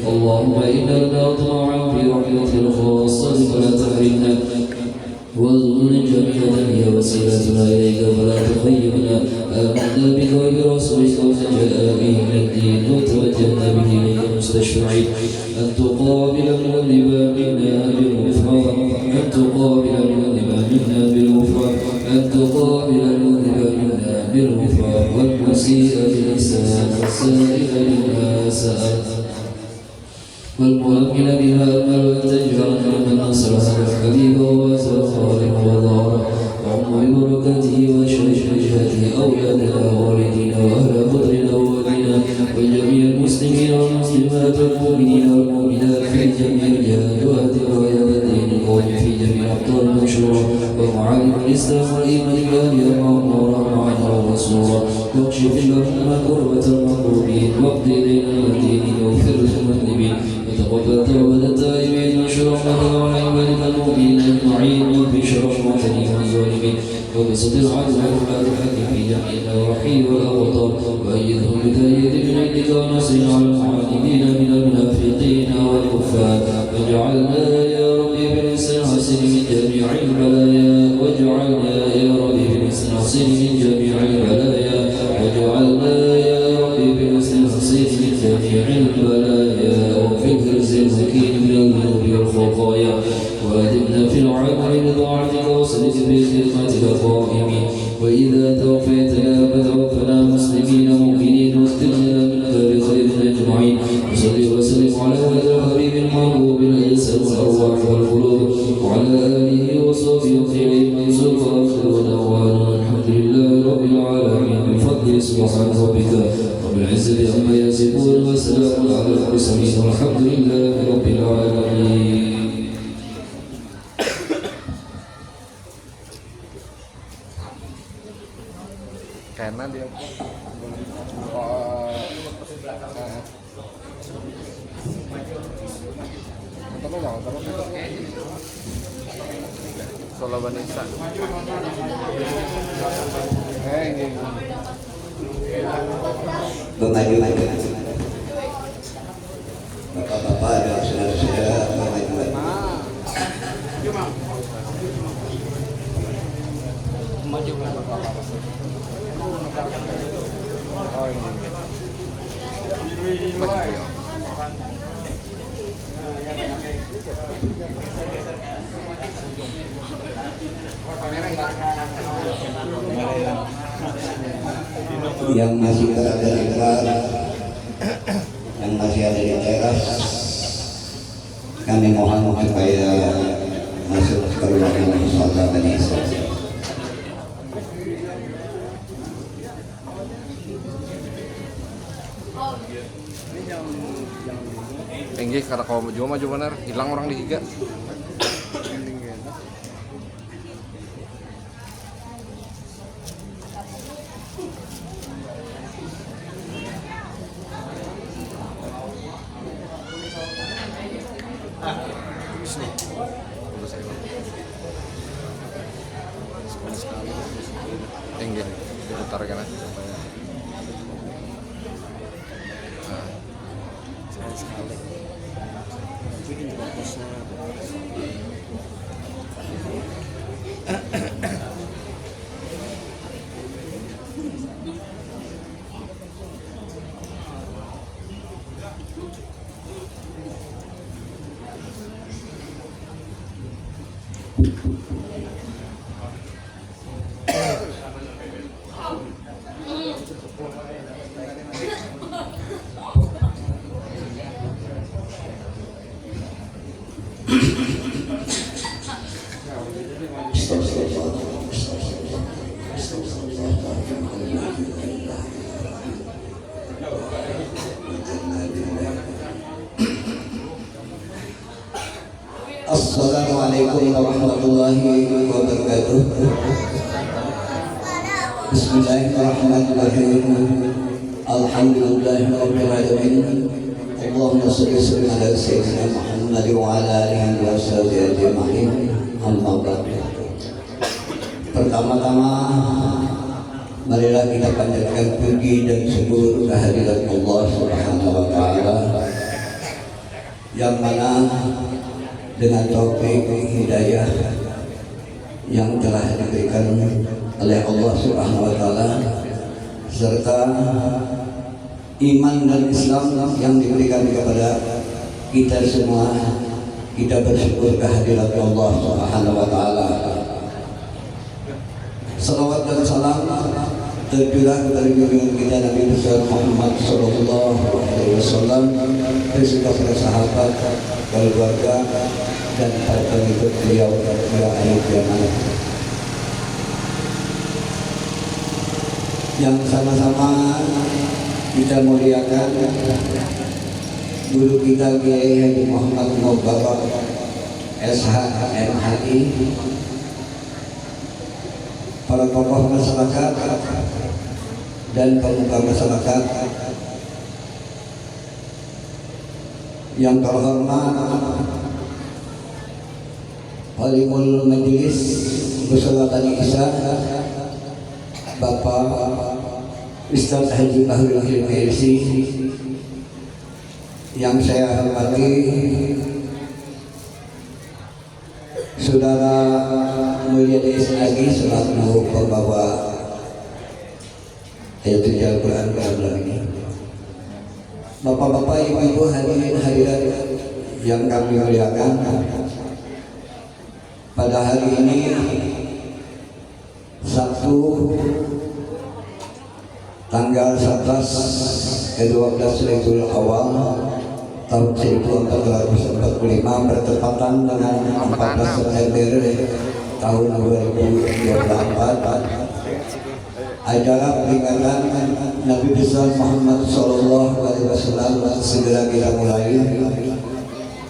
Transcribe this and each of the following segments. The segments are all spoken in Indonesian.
اللهم إنا نطمع في رحمة الخاصة فلا تحرمنا وارزقنا جميعا هي وسيلتنا إليك فلا تخيبنا آمنا بك وبرسولك وجاء به من الدين وتوجهنا به إليك مستشفعين أن تقابل المذنب منا بالغفران أن تقابل المذنب منا بالغفران أن تقابل المذنب منا بالغفران والمسيء بالإحسان والسائل بما سأل والمؤمن بما أمل وتجعلنا من نصر هذا الحبيب وواسع خالق وضاره اللهم ببركاته وشجاعته أولادنا ووالدينا وأهل قدرنا ووالدنا وجميع المسلمين والمسلمات والمؤمنين والمؤمنات في جميع الجهات وغير الدين القوم في جميع أبطال المشروع ومعالم الإسلام والإيمان بالله اللهم ورحمة ورسولا واكشف اللهم كربة المكروبين واقض دين المدينين واغفر للمذنبين وتقبل توبة التائبين وانشر رحمتك على عبادك المؤمنين أجمعين وبشر المعتدين والظالمين وبسط العدل والعباد الحق في جميع النواحي والأوطان وأيدهم بتأييد من عندك ونصر على المعاندين من المنافقين والكفار واجعلنا يا ربي بلسان حسن من جميع البلايا واجعلنا يا ربي بلسان حسن من جميع البلايا واجعلنا يا ربي بلسان حسن من جميع البلايا وفي الهرز المكين من الذنوب والخطايا وأدمنا في العمل بطاعتك وصلت بخدمتك قائمين وإذا توفيتنا فتوفنا مسلمين مؤمنين واختمنا منك بخير أجمعين وصل وسلم على هذا الحبيب المحبوب الأجسام والأرواح والقلوب وعلى آله وصحبه وخير من سوف أخذ ونوال الحمد لله رب العالمين بفضل سبحان ربك رب العزة عما يصفون وسلام على المرسلين والحمد لله رب العالمين. Karena dia Solo Vanessa. Bapak-bapak dan saudara-saudara Maju Oh ini. yang masih berada di luar, yang masih ada di teras, kami mohon supaya masuk ke ruangan musola tadi. Tinggi karena kalau maju benar hilang orang di giga. Tinggi diputar kan supaya sekali. Bikin bagusnya. Assalamualaikum warahmatullahi wabarakatuh. Bismillahirrahmanirrahim. Alhamdulillahirabbil alamin. Allahumma shalli ala sayyidina Muhammad wa ala alihi wa sahbihi ajma'in. Amma ba'du. Pertama-tama marilah kita panjatkan puji dan syukur kehadirat Allah Subhanahu wa taala yang mana dengan taufik hidayah yang telah diberikan oleh Allah Subhanahu wa taala serta iman dan Islam yang diberikan kepada kita semua, kita bersyukur kehadirat Allah Subhanahu wa taala. Salawat dan salam tercurah dari junjungan kita Nabi besar Muhammad sallallahu alaihi wasallam beserta para sahabat, keluarga dan para pengikut beliau hingga akhir zaman. Yang sama-sama kita muliakan guru kita Kiai Haji Muhammad Mubarak SH MHI, para tokoh masyarakat dan pemuka masyarakat yang terhormat Halimul Majelis Beserta Isa Bapak Ustaz Haji Bahrul HMRC yang saya hormati, Saudara Mulyadi lagi selaku pembawa ayat Al-Quran pada bulan ini, Bapak-bapak, ibu-ibu, hadirin hadirat yang kami muliakan, pada hari ini Sabtu tanggal 11 ke-12 Rabiul Awal tahun 1445 bertepatan dengan 14 September tahun 2024, acara peringatan Nabi besar Muhammad sallallahu alaihi wasallam segera kita mulai.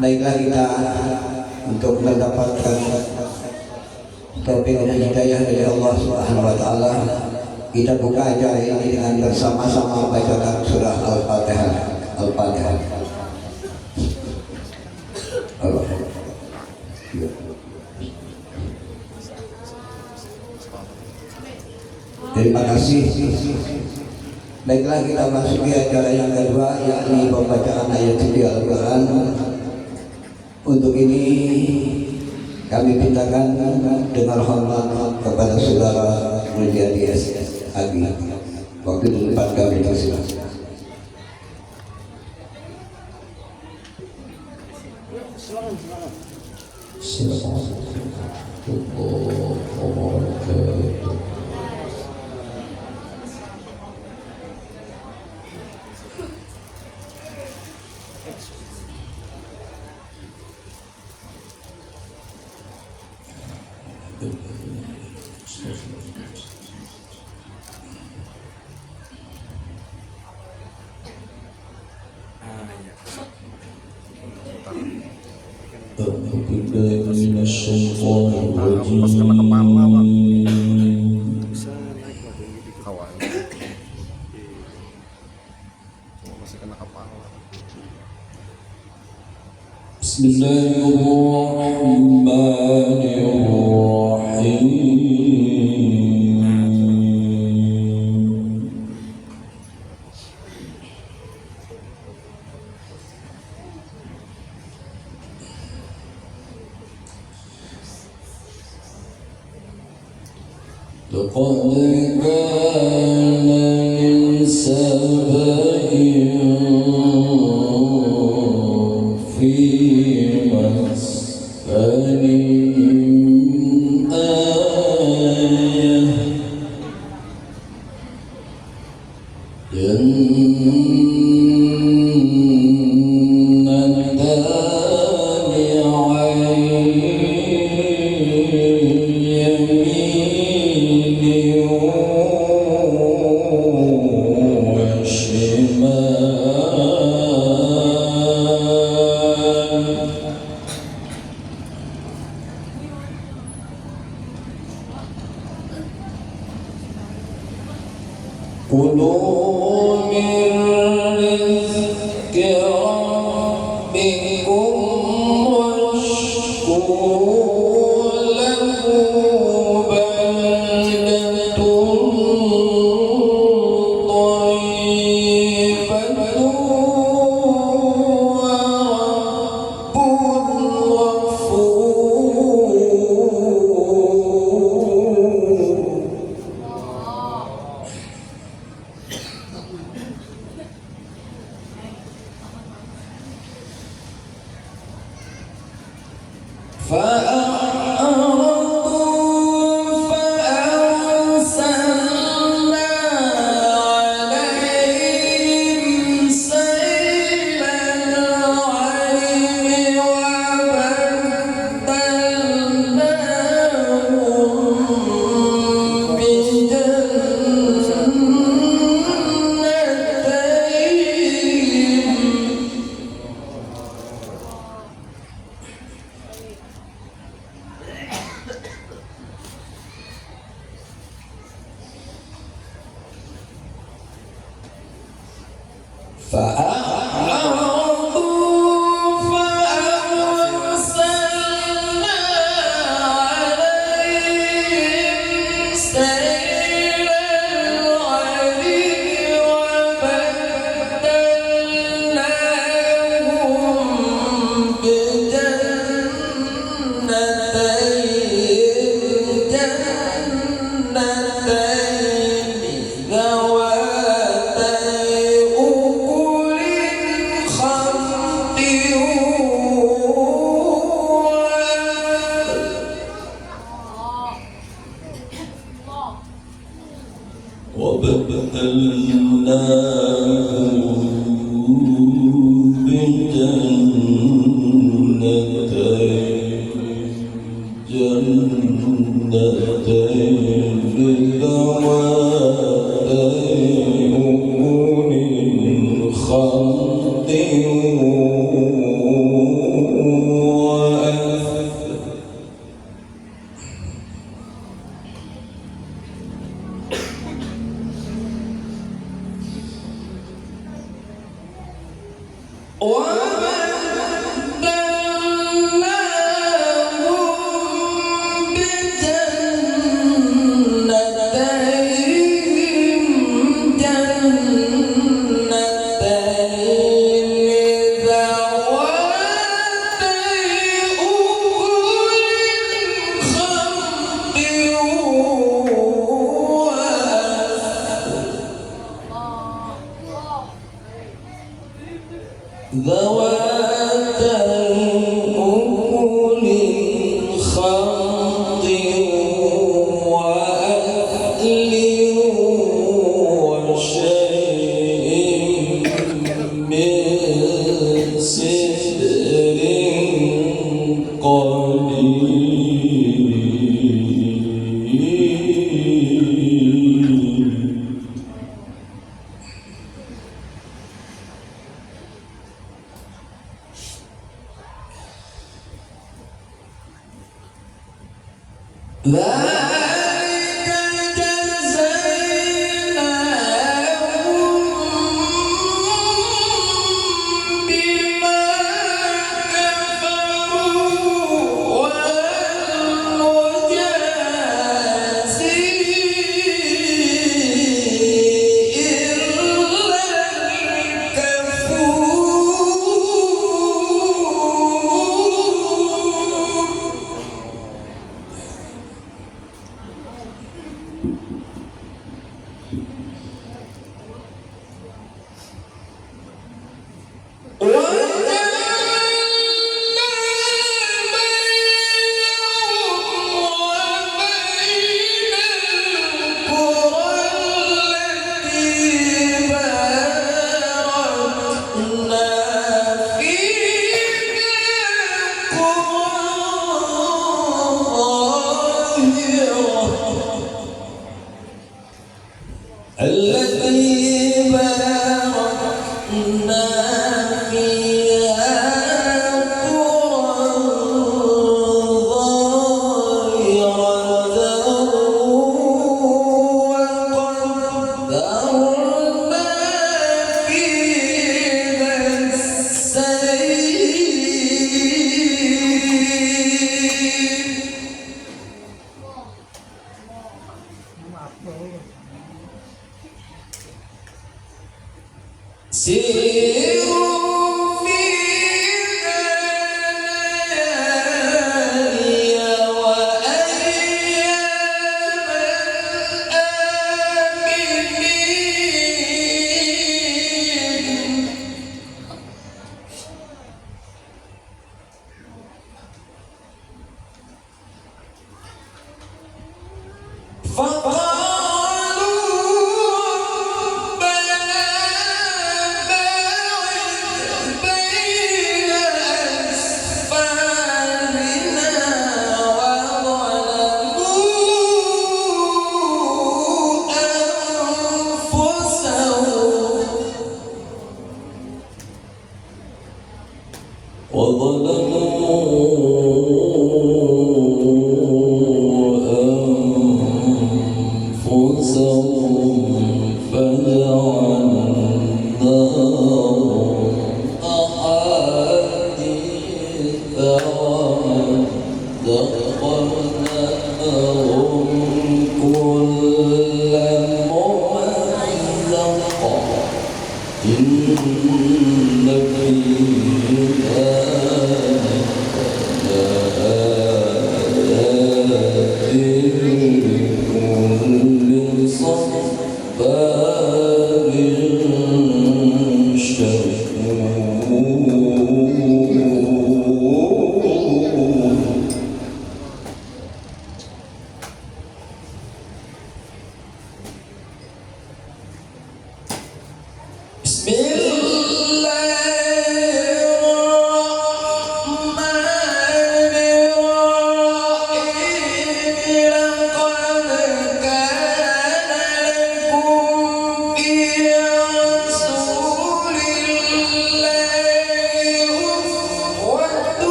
Baiklah, kita untuk mendapatkan taufik dan hidayah dari Allah Subhanahu wa taala, kita buka acara ini dengan bersama-sama bacakan surah Al-Fatihah. Al-Fatihah. Terima kasih. Baiklah, kita masuki acara yang kedua, yakni pembacaan ayat suci Al-Quran. Untuk ini kami mintakan dengan hormat kepada saudara Mulyadi Agi. Waktu di tempat kami persilakan.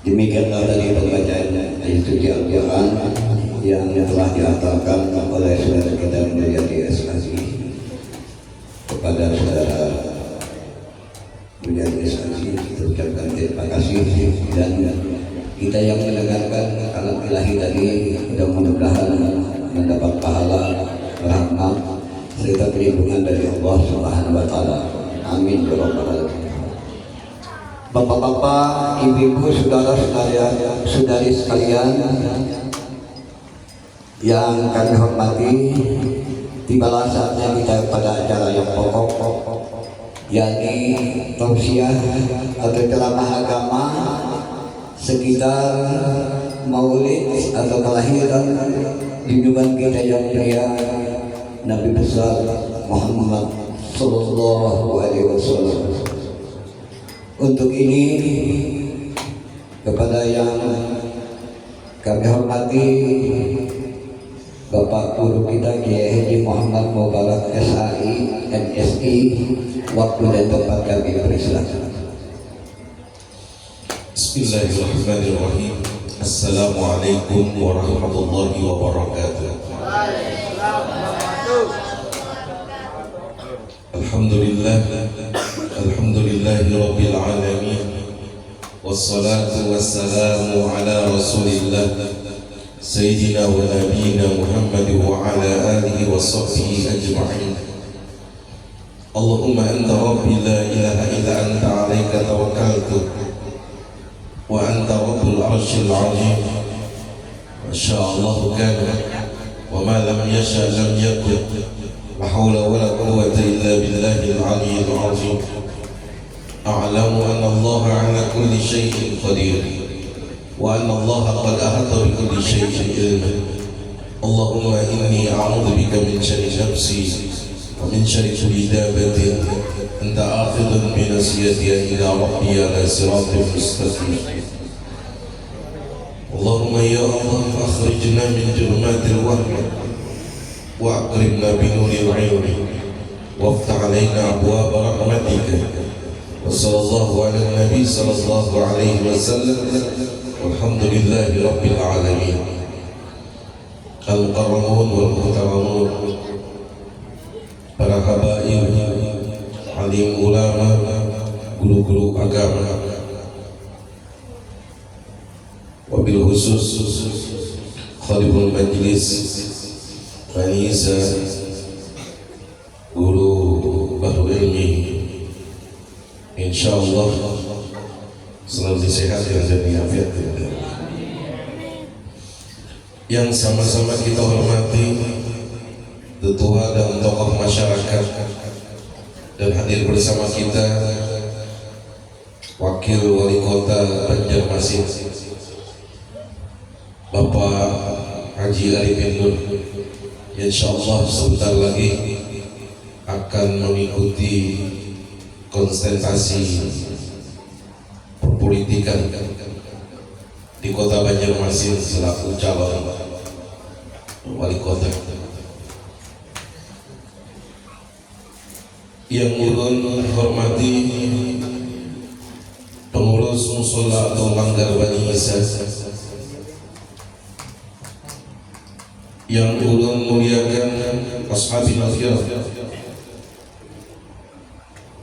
Demikianlah tadi pembacaan ayat suci Al-Quran yang telah diantarkan oleh saudara kita Mulyadi Asnazi kepada saudara Mulyadi Asnazi. Kita ucapkan terima kasih, dan kita yang mendengarkan kalam ilahi tadi mudah-mudahan mendapat pahala, rahmat serta perlindungan dari Allah Subhanahu wa taala. Amin ya rabbal alamin. Bapak-bapak, ibu-ibu, saudara-saudari sekalian yang kami hormati, tibalah saatnya kita pada acara yang pokok, yakni tausiah atau ceramah agama sekitar maulid atau kelahiran junjungan kita yang mulia Nabi besar Muhammad Sallallahu Alaihi Wasallam. Untuk ini kepada yang kami hormati Bapak Guru kita Kiai Haji Muhammad Mubarak SAI MSI, waktu dan tempat kami persilakan. Bismillahirrahmanirrahim. Assalamualaikum warahmatullahi wabarakatuh. Alhamdulillahi rabbil alamin. Wassalatu wassalamu ala rasulillah Sayyidina wa nabiyina Muhammad wa ala alihi wa sahbihi ajma'in. Allahumma anta rabbi la ilaha illa anta alaika tawakkaltu wa anta rabbul arshil azim. Masyaallah kana wa ma lam yasha lam yakun. La hawla wa la quwwata illa billahil aliyyil azim. A'lamu anna Allah ala kulli shay'in qadir wa anna Allah qad ahata bi kulli shay'in ilma. Allahumma inni a'udzu bika min syarri nafsi wa min syarri kulli dabbatin anta akhidun bi nasiyati ila rabbi ala siratin mustaqim. Allahumma ya Allah akhrijna min julumatil wahm wa aqrimna bi nuril ilmi waftah alaina abwaaba rahmatika. Wa sallallahu ala nabi sallallahu alaihi wasallam. Walhamdulillahi rabbil alamin. Al-mukarramun wal muhtaramun, para habaib, alim ulama, guru-guru agama, wabil khusus khaliful majlis Fanisa, guru Bahrul Ilmi, insyaallah selalu disehatkan dan diafiatkan. Yang sama-sama kita hormati tetua dan tokoh masyarakat, dan hadir bersama kita Wakil Wali Kota Banjarmasin Bapak Haji Arifin Nur, insyaallah sebentar lagi akan mengikuti konsentrasi perpolitikan di Kota Banjarmasin selaku calon wali kota. Yang ulun hormati pengurus musola atau Manggar Bani Isa, yang ulun muliakan ashabil kiram,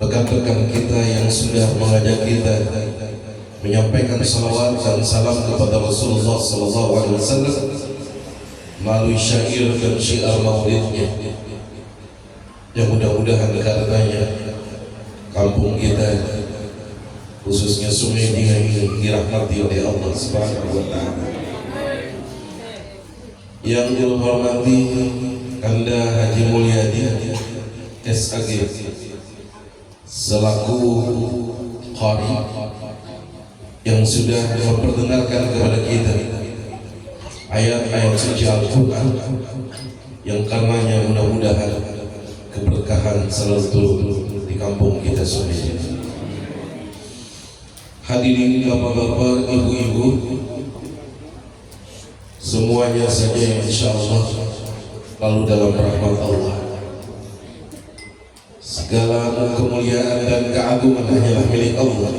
rekan-rekan kita yang sudah mengajak kita menyampaikan salawat dan salam kepada Rasulullah SAW melalui syair dan syiar maulidnya, yang mudah-mudahan karenanya kampung kita khususnya Sungai Dinga ini dirahmati oleh Allah Subhanahu wa Ta'ala. Yang dihormati Kanda Haji Mulyadi SAG selaku qari yang sudah memperdengarkan kepada kita ayat-ayat suci Al-Quran, yang karenanya mudah-mudahan keberkahan selalu turun di kampung kita Sungai. Hadirin bapak-bapak, ibu-ibu, semuanya saja insyaallah lalu dalam rahmat Allah. Segala kemuliaan dan keagungan hanyalah milik Allah.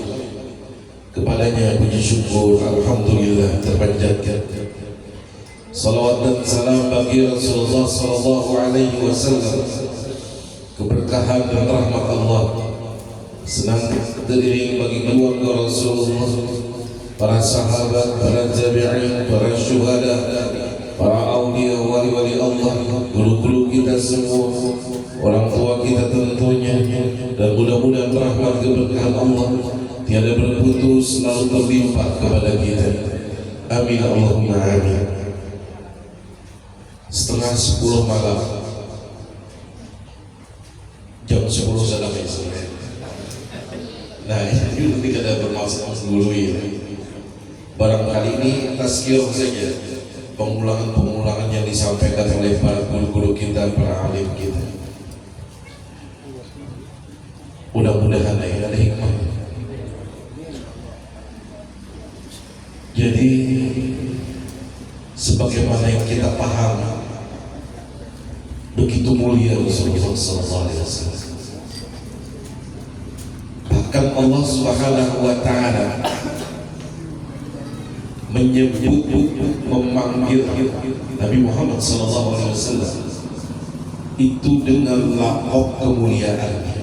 Kepadanya puji syukur alhamdulillah terpanjatkan. Salawat dan salam bagi Rasulullah sallallahu alaihi wasallam. Keberkahan dan rahmat Allah senang terdiri bagi keluarga Rasulullah, para sahabat, para tabi'in, para syuhada, para aulia, wali-wali Allah, guru-guru kita semua, orang tua kita tentunya, dan mudah-mudahan rahmat keberkahan Allah tiada berputus selalu berlimpah kepada kita. Amin Allahumma amin. Setengah 10 malam, jam 10 sudah besok. Nah ini tidak ada bermaksud menggurui. Barangkali ini tazkirah saja, pengulangan-pengulangan yang disampaikan oleh para guru-guru kita, para alim kita. Mudah-mudahan ada hikmah. Jadi sebagaimana yang kita paham, begitu mulia Rasulullah SAW. Bahkan Allah Subhanahu wa Ta'ala menyebut, memanggil Nabi Muhammad SAW itu dengan laqab kemuliaan.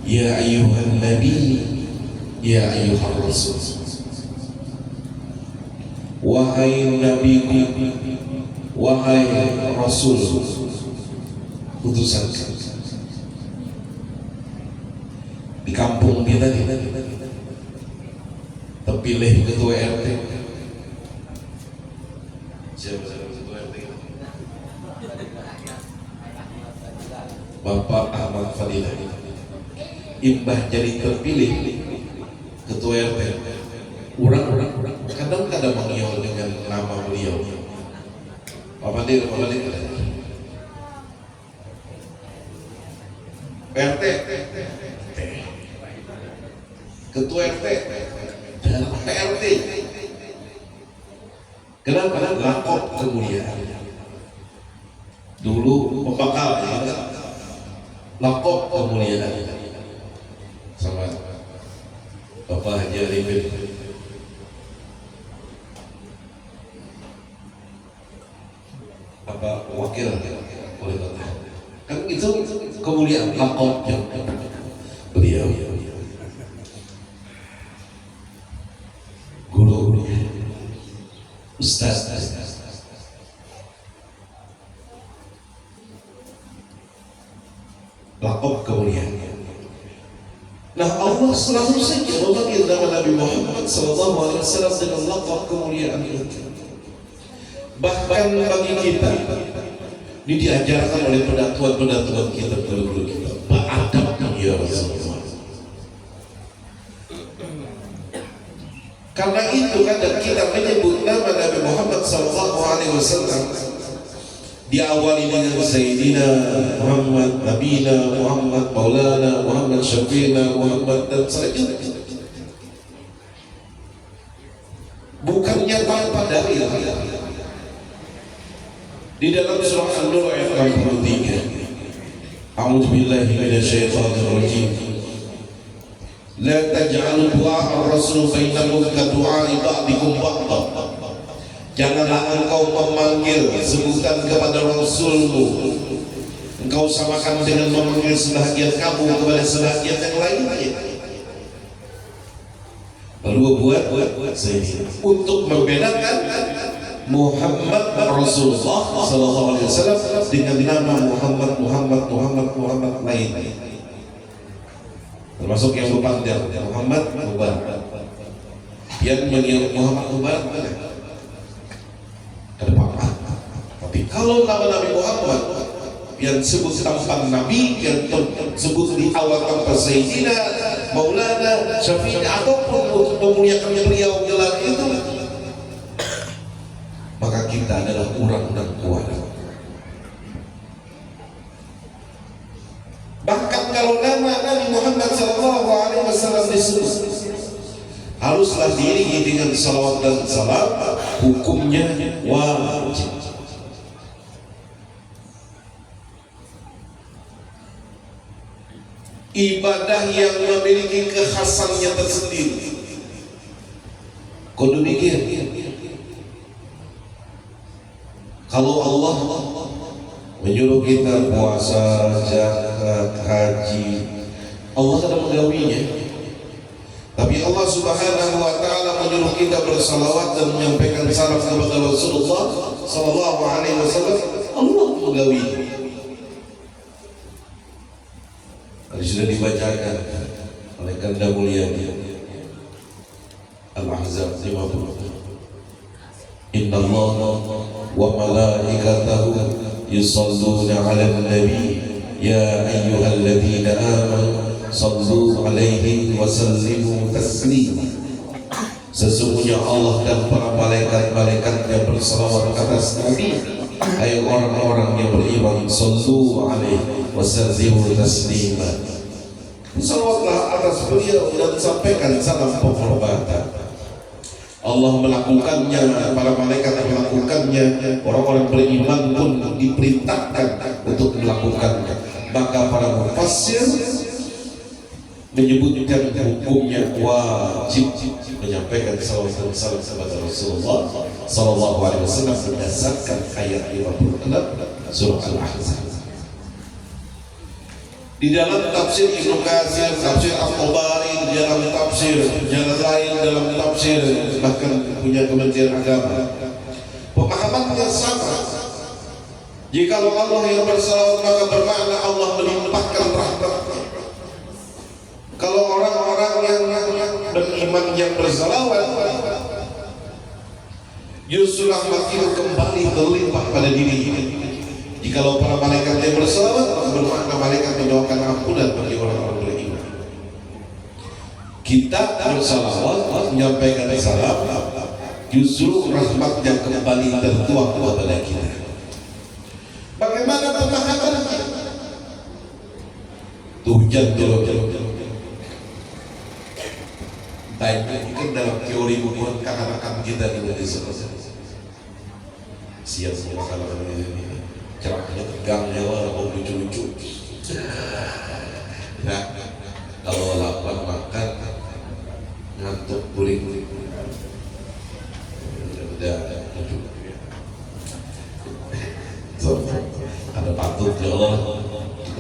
Ya ayyuhan nabi, ya ayyuhan rasul. Wahai nabiku, wahai rasul, utusan di kampung kita terpilih ketua RT. Siapa ketua RT? Bapak Ahmad Fadilah. Imbah jadi terpilih ketua RT. Orang kadang-kadang mengiau dengan nama beliau. Pak Fadil. RT. Ketua RT dan PRT. Kenapa? Laqab kemuliaan. Dulu pembakal ya, laqab kemuliaan sama Bapak Haji Arifin. Apa wakil boleh kata. Kan itu kemuliaan laqabnya beliau. Guru, Ustaz, laqab kemuliaan. Nah, Allah selalu saja memanggil nama Nabi Muhammad SAW dengan laqab kemuliaan itu. Bahkan bagi kita, ini diajarkan oleh pendatuan kita dulu kita. Beradab ya Rasulullah. Karena itu kadang kita menyebut nama Nabi Muhammad SAW diawali dengan Sayyidina Muhammad, Nabina Muhammad, Maulana Muhammad, Syafi'ina Muhammad dan selanjutnya. Bukannya tanpa dalil. Di dalam surah An-Nur ayat 63, A'udzu billahi minasyaitonir rajim. La taj'alu du'a ar-rasul bainakum ka du'a'i ba'dikum ba'da. Janganlah engkau memanggil sebutan kepada Rasulmu, engkau samakan dengan memanggil sebahagian kamu kepada sebahagian yang lainnya. Lalu buat untuk membedakan Muhammad Rasulullah sallallahu alaihi wasallam dengan nama Muhammad lain. Termasuk yang berpanjang Muhammad Mubar. Yang menyebut Muhammad Mubar terpakai. Tapi kalau nama Nabi Muhammad yang sebut tanpa Nabi, yang sebut di awal tanpa Sayyidina, Maulana, Syafi'i ataupun untuk memuliakan beliau gelar itu, maka kita adalah orang dan kuat. Bahkan kalau nama Nabi Muhammad SAW disebut, haruslah diiringi dengan salawat dan salam, hukumnya wajib. Ibadah yang memiliki kekhasannya tersendiri. Kau demikian. Kalau Allah menyuruh kita puasa, zakat, haji, Allah tidak menggawinya. Tapi Allah Subhanahu wa Ta'ala menyuruh kita bersalawat dan menyampaikan salam kepada Rasulullah sallallahu alaihi wasallam. Allah menggawinya. Tadi sudah dibacakan oleh Kanda mulianya Al-Ahzab 50. Inna Allah wa malaikatahu yusalluna ala nabi ya ayyuhalladzina amanu sallu alaihi wa sallimu taslima. Sesungguhnya Allah dan para malaikat-malaikatnya berselawat atas Nabi. Hai orang-orang yang beriman, sallu alaihi wa sallimu taslima. Salawatlah atas beliau dan sampaikan salam penghormatan. Allah melakukannya, para malaikat melakukannya, orang-orang beriman pun diperintahkan untuk melakukannya. Maka para mufassir menyebutkan hukumnya wajib menyampaikan salawat dan salam kepada Rasulullah sallallahu alaihi wasallam berdasarkan ayat 56 surah Al-Ahzab. Di dalam tafsir Ibnu Katsir, tafsir Al-Tabari, di dalam tafsir jalan lain dalam tafsir, bahkan punya Kementerian Agama, pemahamannya sama. Jikalau Allah yang bersalawat maka bermakna Allah melimpahkan rahmat. Kalau orang-orang yang beriman yang bersalawat, justru rahmat itu kembali berlimpah pada dirinya. Jikalau para malaikat yang bersalawat, bermakna malaikat mendoakan ampunan bagi orang-orang beriman. Kita bersalawat, menyampaikan salam, justru rahmat yang kembali tertuang kepada kita. Bagaimana pemahamannya? Hujan turun. Baik, kan dalam teori hubungan kekanakan kita di Indonesia. Siap semua kalau ini ceraknya tegang nyawa, mau lucu-lucu. Nah, kalau lapar makan, ngantuk guling-guling. Udah lucu. So, ada patut ya Allah,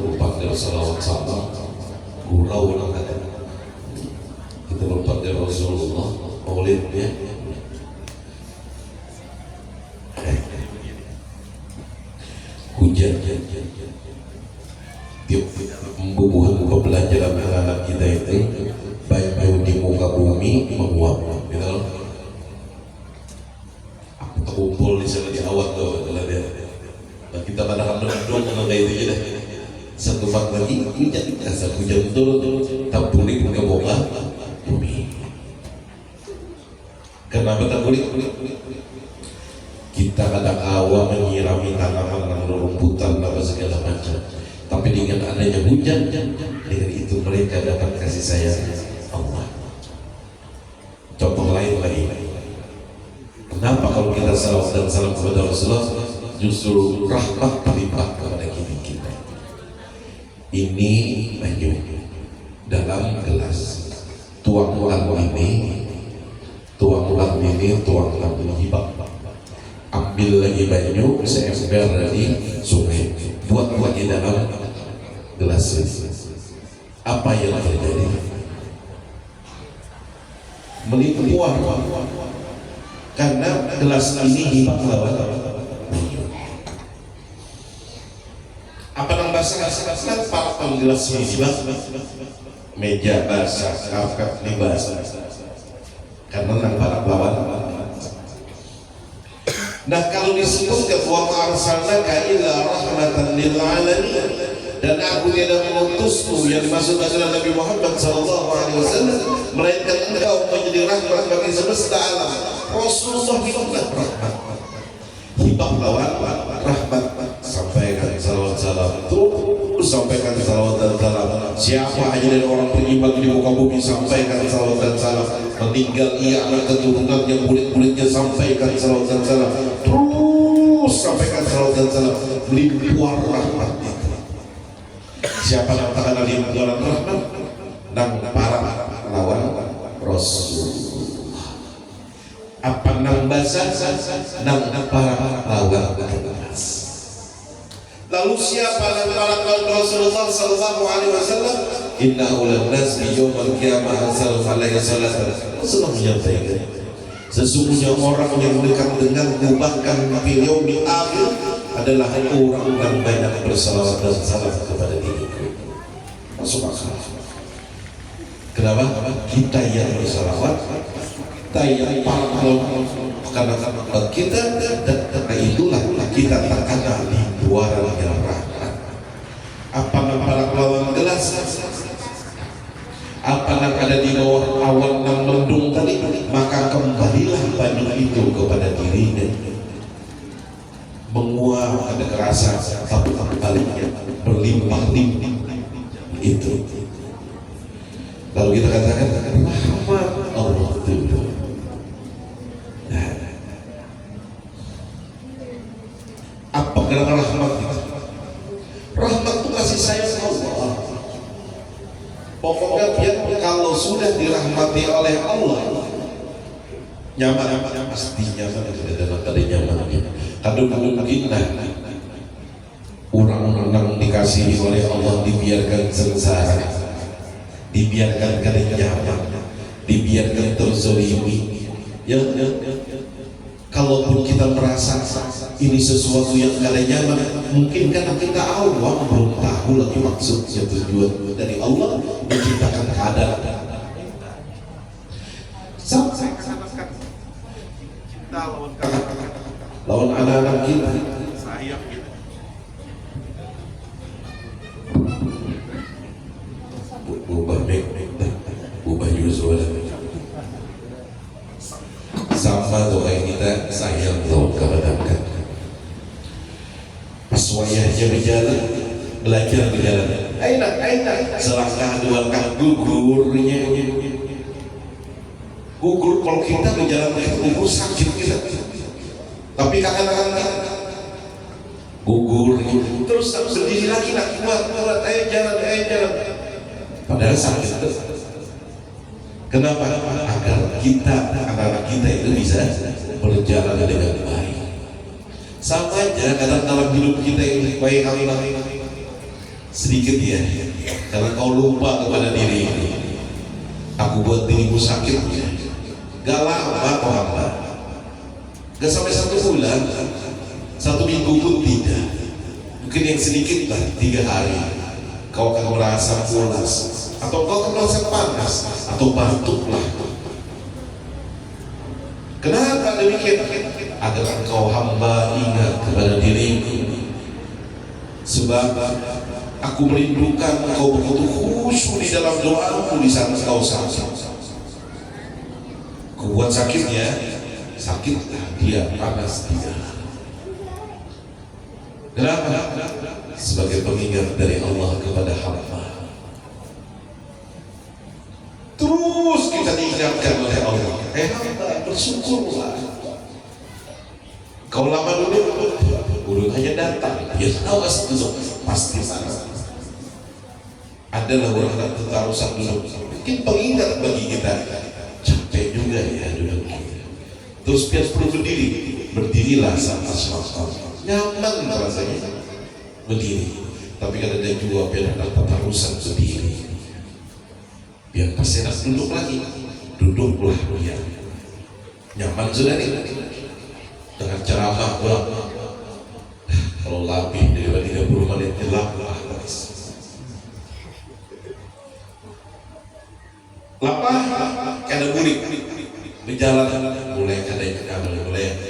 lupa dari salawat salam, gurau orang kata. Kita lupa dari Rasulullah, maulidnya. Hujan, tiap membubuhan pembelajaran anak-anak kita itu baik di muka bumi menguap, gitu loh. Aku terkumpul di sana di awal tuh, kalau dia. Kita pada mendung kayak itu aja. Satu pagi hujan, asal hujan turun, tabulik ke muka bumi. Kenapa tabulik? Kita kadang awam menyirami tanaman dan rumputan apa segala macam, tapi dengan adanya hujan, dengan itu mereka dapat kasih sayang Allah. Contoh lain lagi, kenapa kalau kita salawat dan salam kepada Rasulullah justru rahmat berlimpah kepada kita? Ini banyu dalam gelas, tuangkan ini, tuangkan hibah. Ambil lagi banyu seember dari sungai, buat lagi dalam gelas ini. Apa yang terjadi? Melimpah, karena gelas ini hibah lawan banyu. Apa yang basah? Kenapa gelas ini hibah? Meja basah, karpet ini basah, karena nampak lawan. Nah, kalau disebutkan wa ma'arsalnaka illa rahmatan lil alamin, dan aku tidak mengutusmu, yang dimaksud adalah Nabi Muhammad sallallahu alaihi wasallam, melainkan engkau menjadi rahmat bagi semesta alam. Rasulullah itulah rahmat. Hibah lawan rahmat. Sampaikan salawat salam itu, sampaikan salawat dan salam. Siapa aja dari orang beriman di muka bumi, sampaikan salawat dan salam. Meninggal ia anak keturunan yang kulit-kulitnya, sampaikan salawat dan salam. Terus sampaikan salawat dan salam. Limpah rahmat itu. Siapa yang tak ada limpahan rahmat? Dan para lawan Rasulullah. Apa nang basah? Nang para lawan keras. Lalu siapa yang para lawan Rasulullah sallallahu alaihi wasallam? Inna ulil nas bi yaumil qiyamah sallallahu alaihi wasallam. Rasulullah menyampaikan, sesungguhnya orang yang dekat denganku bahkan di yaumil akhir adalah orang yang banyak bersalawat dan salam kepada diriku. Masuk akal. Kenapa? Kita yang bersalawat, kita yang paling karena kita, dan karena itulah kita terkena di luaran yang rahmat. Apa para lawan gelas? Apa yang ada di bawah awan yang mendung tadi, maka kembalilah banyu itu kepada dirinya. Menguap ada kerasa, tapi baliknya berlimpah-limpah itu. Lalu kita katakan rahmat Allah itu. kasih sayang Allah. Pokoknya dia kalau sudah dirahmati oleh Allah, nyaman, pasti nyaman, tidak ada nyaman. Kadang mungkin orang-orang dikasihi oleh Allah dibiarkan sengsara, dibiarkan kada nyaman, dibiarkan terzolimi. Ya. Kalaupun kita merasa ini sesuatu yang kada nyaman, mungkin karena kita awam belum tahu lagi maksudnya, tujuan dari Allah menciptakan keadaan. Sampai kita lawan anak-anak kita, sayang kita. Ubah Yusuf sama doa kita sayang lawan kebenaran. Pas wayahnya berjalan, belajar berjalan. Enak, selangkah dua langkah gugurnya. Gugur kalau kita berjalan itu gugur sakit kita. Tapi kadang-kadang gugur terus berdiri lagi nak kuat, ayo jalan. Padahal sakit. Kenapa? Agar kita, anak-anak kita itu bisa berjalan dengan baik. Sama aja kadang dalam hidup kita ini baik Allah sedikit ya. Karena kau lupa kepada diri ini. Aku buat dirimu sakit ya. Gak lama kau hamba. Gak sampai 1 bulan, 1 minggu pun tidak. Mungkin yang sedikit lah 3 hari. Kau akan merasa pulas, atau kau akan merasa panas, atau batuklah. Kenapa demikian? Agar engkau hamba ingat kepada dirimu. Sebab aku merindukan engkau begitu khusyuk di dalam doamu di saat engkau sakit. Kau buat sakitnya, sakitlah dia, panas dia. Kenapa? Sebagai pengingat dari Allah kepada hamba. Terus kita diingatkan oleh Allah. Hamba, bersyukurlah. Kau lama dulu hanya datang. Ya awas dulu, pasti sana. Adalah orang yang tertarusan dulu. Mungkin pengingat bagi kita. Capek juga ya duduk kita. Terus biar perlu berdirilah sama-sama. Nyaman rasanya berdiri, tapi kan ada juga biar ada tertarusan berdiri. Biar pas enak duduk lagi, duduklah dia. Nyaman sudah nih dengan ceramah gua. Kalau lebih dari 30 menit lapar. Lapar, kada burik berjalan mulai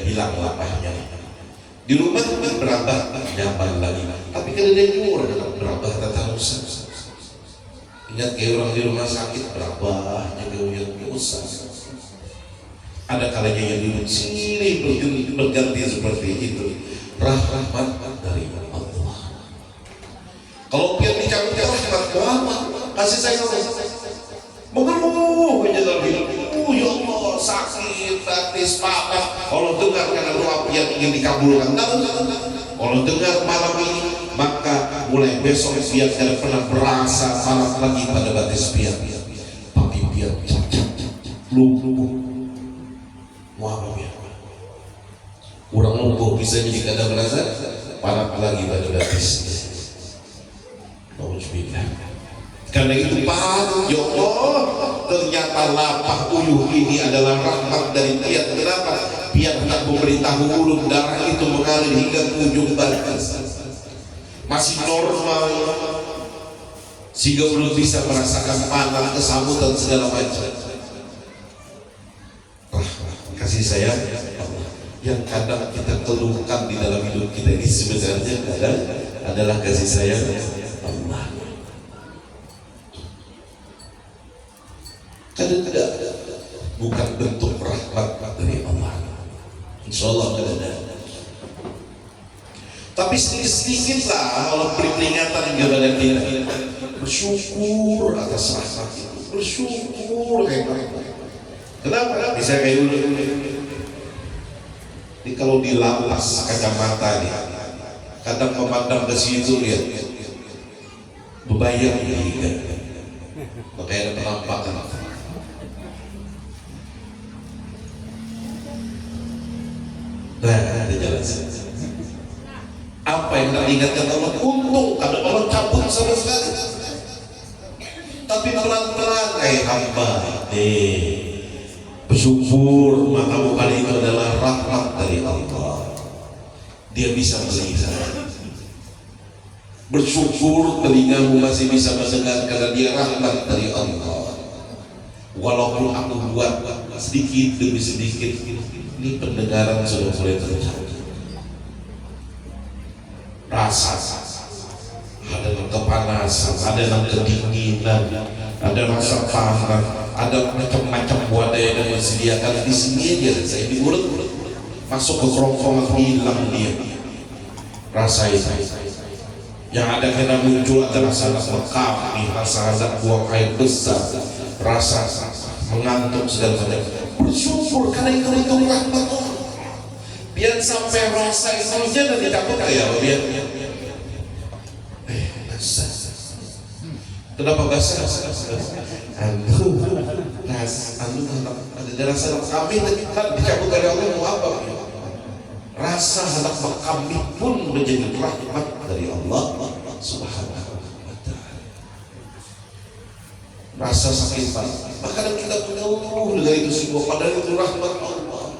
hilang lapahnya. Di rumah berabah nyaman lagi, tapi kan ada juga orang berabah tertarusan. Ingat kayak orang di rumah sakit berabah jaga yang usah. Ada kalanya yang duduk sini berganti seperti itu. Rahmat dari Allah. Kalau biar dicabut rahmat Muhammad kasih saya mengeluh aja dalam hidup. Ya Allah sakit, batis, patah. Allah dengar karena doa yang ingin dikabulkan. Allah dengar malam ini, maka mulai besok biar tidak pernah berasa salah lagi pada batis biar. Tapi biar cacat, lumpuh, muabat biar. Orang lumpuh bisa jadi kada berasa, parah lagi pada batis. Alhamdulillah. Karena itu Pak, ya Allah, ternyata lapah uyuh ini adalah rahmat dari Dia. Kenapa? Biar tak memberitahu ulun darah itu mengalir hingga ke ujung batas. Masih normal, sehingga ulun bisa merasakan panas, kesamutan segala macam. Kasih sayang Allah yang kadang kita keluhkan di dalam hidup kita ini sebenarnya adalah kasih sayang Allah. Kadang tidak, bukan bentuk rahmat dari Allah. Insya Allah ada. Tapi sedikit lah kalau beri peringatan kepada kita. Bersyukur atas rahmat itu. Bersyukur kayak mereka. Kenapa? Bisa kayak dulu. Ini kalau di lapas kacamata nih, kadang memandang ke situ lihat. Bebayang juga, makanya ada penampakan. Nah, ada jelasan. Apa yang teringatkan Allah? Untung kada Allah cabut sama sekali. Tapi pelan-pelan, hamba, bersyukur maka bukan itu adalah rahmat dari Allah. Dia bisa melihat. Bersyukur telingamu masih bisa mendengar karena dia rahmat dari Allah. Walaupun aku buat sedikit demi sedikit, ini pendengaran sudah mulai terjadi. Rasa ada yang kepanasan, ada yang kedinginan, ada rasa panas, ada macam-macam wadah yang disediakan di sini aja. Saya di mulut masuk ke kerongkongan hilang dia. Rasa itu yang ada kena muncul ada rasa lekap, rasa buang air besar, rasa mengantuk segala macam. Bersyukur karena itu rahmat Allah. Biar sampai rasa itu jangan dicabut ya, biar basah. Kenapa basah? Anu ada rasa kami kan dicabut dari Allah mau apa? Rasa anak kami pun menjadi rahmat dari Allah Subhanahu wa ta'ala. Rasa sakit bahkan kita punya dengan itu semua, padahal itu rahmat Allah.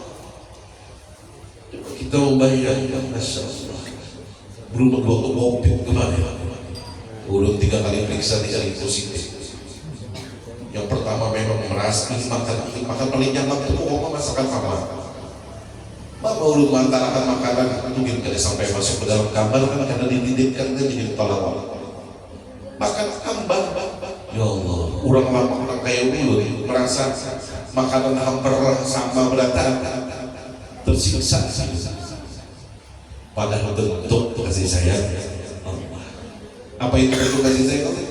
Kita membayangkan, Masya Allah, belum waktu COVID kemarin, belum 3 kali periksa dicari positif. Yang pertama memang merasa makan paling nyaman itu masakan kamar. Bapak ulun mengantarakan makanan mungkin kada sampai masuk ke dalam kamar kan karena dititipkan dia jadi pelawak. Makan ambang, ya Allah, orang kayak ulun merasa makanan hampir sama beratang, tersiksa. Padahal bentuk kasih sayang Allah. Apa itu bentuk kasih sayang Allah?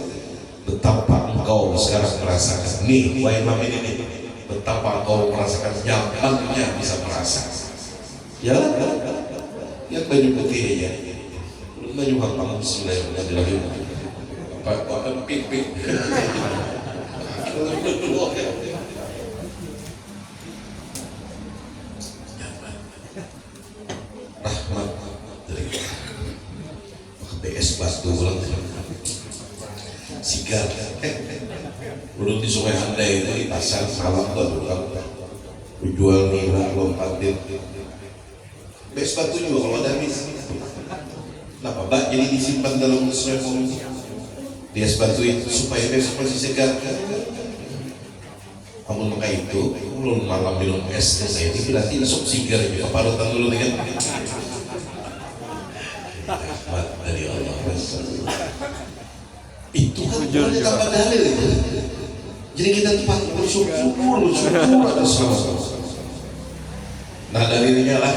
Betapa engkau sekarang merasakan nih, wahai mami ini, betapa engkau merasakan nyamannya bisa merasa. Ya, yang baju putih ya, baju hitam Bismillahirrahmanirrahim. Apa pink. Rahmat dari BS Batu ulang sigar. Belum di Sungai Handai itu di pasar malam tuh jual nira lompatin. BS Batu juga kalau ada habis. Kenapa Mbak jadi disimpan dalam sesuai fungsi? BS Batu itu supaya besok masih segar. Namun maka itu, belum malam minum es saya ini berarti besok sigar juga. Parutan dulu dengan rahmat dari Allah. Itu kan boleh tambah dalil itu. Jadi kita patut bersyukur atas Allah. Nah dalilnya lah.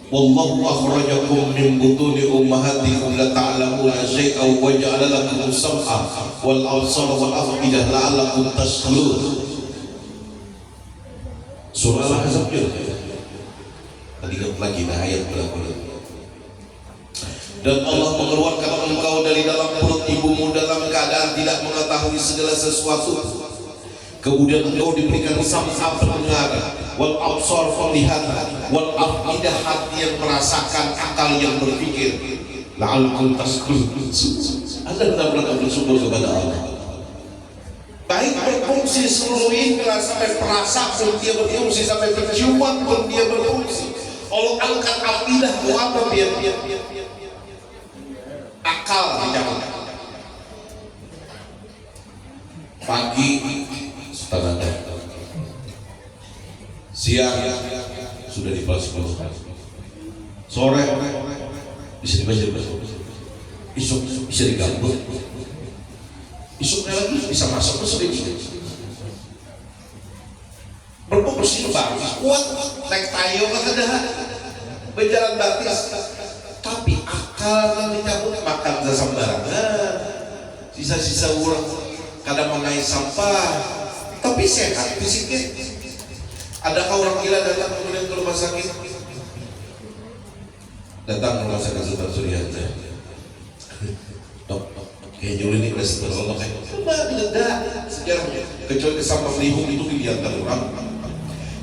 Wallahu akhrajakum min butuni ummahatikum la ta'lamuna syai'an wa ja'ala lakum sam'a wal absara wal af'idah la'allakum tashkurun. Surah Al-Ahzab tadi lagi ayat berapa? Dan Allah mengeluarkan engkau dari dalam perut ibumu dalam keadaan tidak mengetahui segala sesuatu. Kemudian engkau diberikan sam'a pendengar, wal absar penglihatan, wal afidah hati yang merasakan, akal yang berpikir. La'allakum tashkurun. Anda benar-benar bersyukur kepada Allah. Baik berfungsi seluruh indera sampai perasa pun dia berfungsi, sampai penciuman pun dia berfungsi. Allah angkat afidah apa biar akal dijaga. Pagi setengah siang sudah dibalas, sore bisa dibaca, isuk bisa diganggu, isuknya lagi bisa masuk ke sedikit. Berfungsi bagus, kuat, naik tayo kan ada, berjalan batis, tapi akal dicabut makan sembarangan, sisa-sisa orang kadang mengenai sampah, tapi sehat fisiknya. Adakah orang gila datang kemudian ke rumah sakit? Datang ke rumah sakit Sultan Suryanta. Dok, kayak Juli ini presiden Allah kayak beda sejarahnya. Kecuali kesampang lihung itu dilihatkan orang.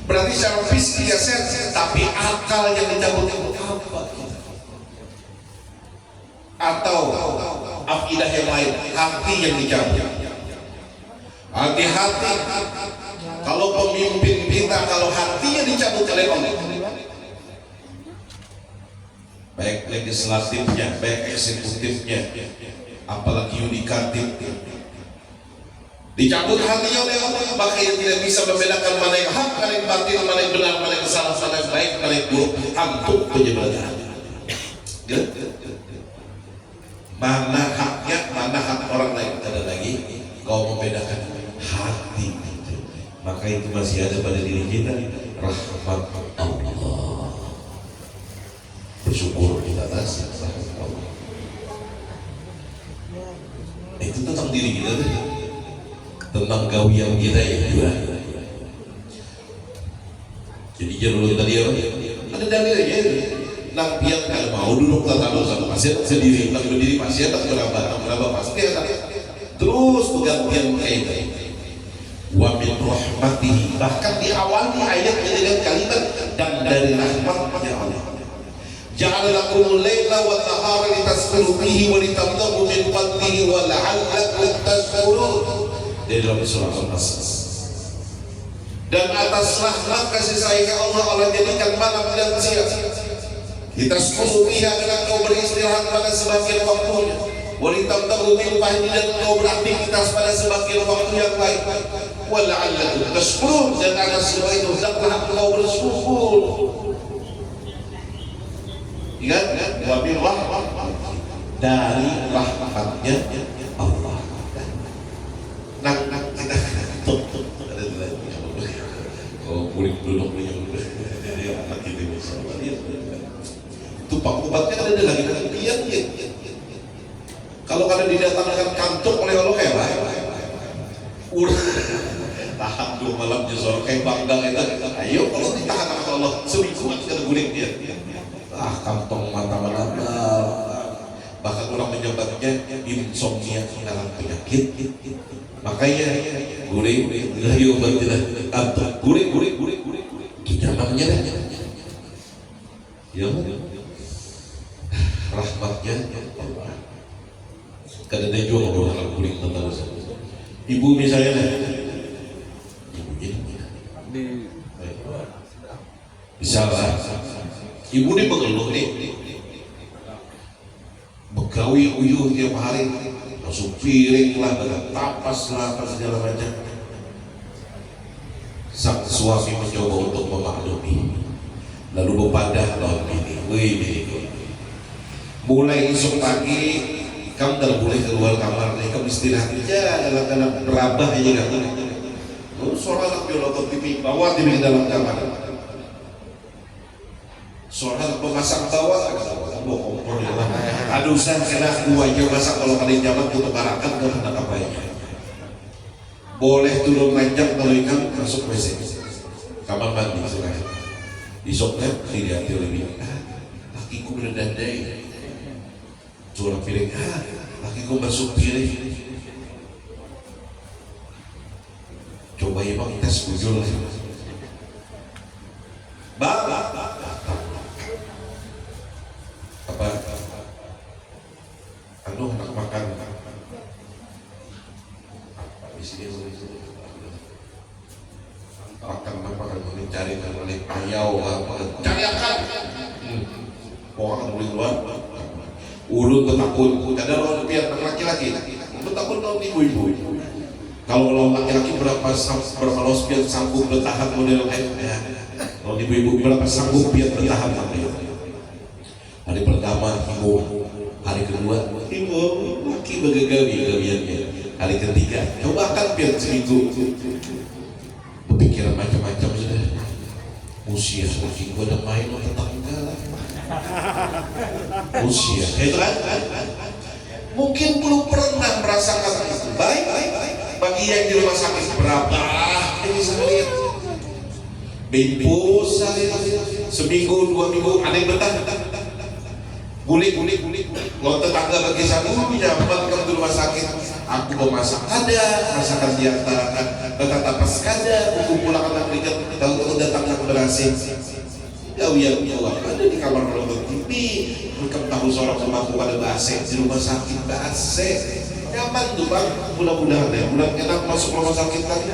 Berarti secara fisik dia sehat, tapi akal yang dicabut apa? Atau akidah yang lain, hati yang dicabut. Hati-hati kalau pemimpin kita, kalau hatinya dicabut oleh Allah, baik legislatifnya, baik eksekutifnya, apalagi yudikatif, dicabut hatinya oleh Allah, maka ia tidak bisa membedakan mana yang hak, mana yang batil, mana yang benar, mana yang salah, mana yang baik, mana yang buruk. Hantu penyebaran. Mana haknya, mana hak orang lain. Ada lagi kau membedakan hati. Maka itu masih ada pada diri kita, rahmat Allah. Bersyukur kita atas rahmat Allah. Itu tentang diri kita tadi, tentang gawian kita ya juga. Jadi jalur tadi apa? Ada dalilnya. Lampian kalau mau duduk tatap sama pasien sendiri, lagi berdiri pasien tak berapa pasti ya. Terus pergantian kayak wa min rahmatihi, bahkan diawali ayatnya dengan kalimat dan dari rahmatnya Allah. Ja'ala lakumul laila wan nahara litaskunu fihi wa litabtaghu min fadlihi wa la'allakum tashkurun. Dari dalam surah Al-Qasas. Dan atas rahmat kasih sayang Allah, Allah jadikan malam dan siang. Litaskunu fiha, dengan kau beristirahat pada sebagian waktunya. Wa litabtaghu min fadlihi, dan kau beraktivitas pada sebagian waktu yang lain. Wa la'allakum tashkurun, dan atas semua itu hendaklah kau bersyukur. Ingat, wa min rahmat, dari rahmatnya Allah. Nak kita ada lagi. Oh, kulit duduk punya anak kita bisa. Itu pak-paknya ada lagi kan lihat ya. Kalau kada didatangkan kantuk oleh Allah kayak tahan dulu malamnya sore kayak bangga itu. Ayo kalau ditahan sama Allah seminggu kita guling dia. Kantong mata-mata, bahkan orang menyebutnya insomnia dalam penyakit. Makanya guring lagi obat tidak atau guring itu namanya ya rahmatnya Allah. Kadang dia juga orang guring tentang ibu misalnya ibu bisa lah. Ibu ini mengeluh nih, begawi uyuh tiap hari, langsung piring lah, tapas lah, apa segala macam. Sang suami mencoba untuk memaklumi, lalu berpadah lawan bini, wih, mulai esok pagi, kamu tidak boleh keluar kamar nih, kamu istirahat aja dalam berabah aja kan. Lalu suara anak nonton TV, bawa TV ke dalam kamar. Soalnya pemasak bawah, kompor ya lah. Aduh saya kena gua aja masak kalau kalian zaman tutup barakan ke anak apa ya. Boleh turun lanjak kalau ikan masuk WC, kamar mandi silahkan. Besoknya tidak lebih. Lakiku berdandai, curang piring. Lakiku masuk piring. Coba ya bang tes bujul. Apa? Aduh anak makan. Di sini makan mencari oleh ayau apa? Cari akan. Orang boleh keluar. Ulun betakun. Ada orang biar laki-laki. Betakun tahun ibu-ibu. Kalau laki-laki berapa los biar sanggup bertahan model ya. Kalau ibu-ibu berapa sanggup biar bertahan sampai. Hari pertama ibu, hari kedua ibu laki gawiannya, hari ketiga coba kan biar seminggu berpikiran macam-macam sudah. Usia mungkin gua udah main lo tetangga lah. Usia itu kan mungkin belum pernah merasakan itu. Baik bagi yang di rumah sakit berapa ini bisa lihat bimpus seminggu 2 minggu ada yang betah. gulik kalau tetangga bagi satu nyaman ke rumah sakit, aku mau masak ada masakan diantarakan berkata pas kada buku pulang anak berikan tahu datangnya berhasil jauh ada di kamar nonton TV rekam tahu sorok sama aku pada bahasa di rumah sakit bahasa nyaman tuh bang, mudah-mudahan ya bulan enak masuk rumah sakit lagi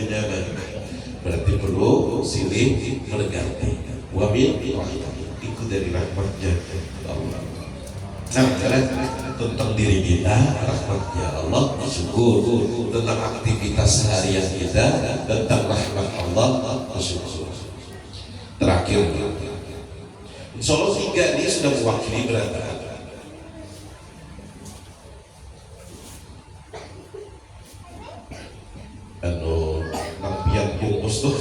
nyaman berarti perlu silih berganti wabil ikut dari rahmatnya Allah. Nah, tentang diri kita rahmatnya Allah bersyukur, tentang aktivitas harian kita tentang rahmat Allah bersyukur. Terakhir, insya Allah 3 ini sudah mewakili berarti. Lampian bungkus tuh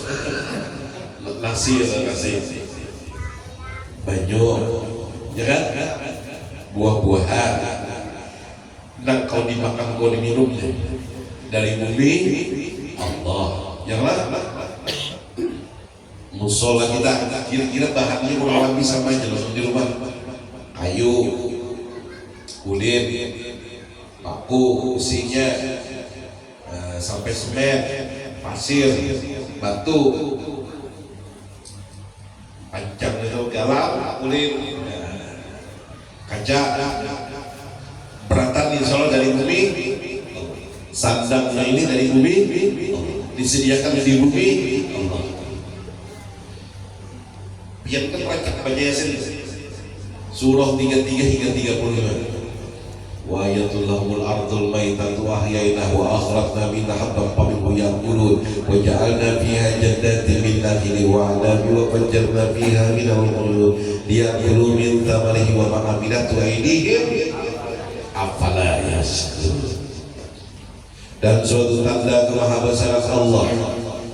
nasi banyu ya kan buah-buahan dan kau dimakan kau diminum dari bumi Allah yang lah musola kita kira-kira bahannya kurang lebih sama aja loh di rumah kayu kulit paku isinya sampai semen pasir batu pancang itu galau kulit kaca beratan insya Allah dari bumi sandangnya ini dari bumi disediakan di bumi biar kan rancak baca Yasin surah 33 hingga 35 wa ayatul lahumul ardul maitatu ahyainah wa akhrajna minha habban faminhu ya'kulun wa ja'alna fiha jannatin min nakhilin wa 'anabi wa fajjarna fiha minal uyun liya'kulu min thamarihi wa ma 'amilatu aydihim afala yashkurun. Dan suatu tanda kemahabesaraan Allah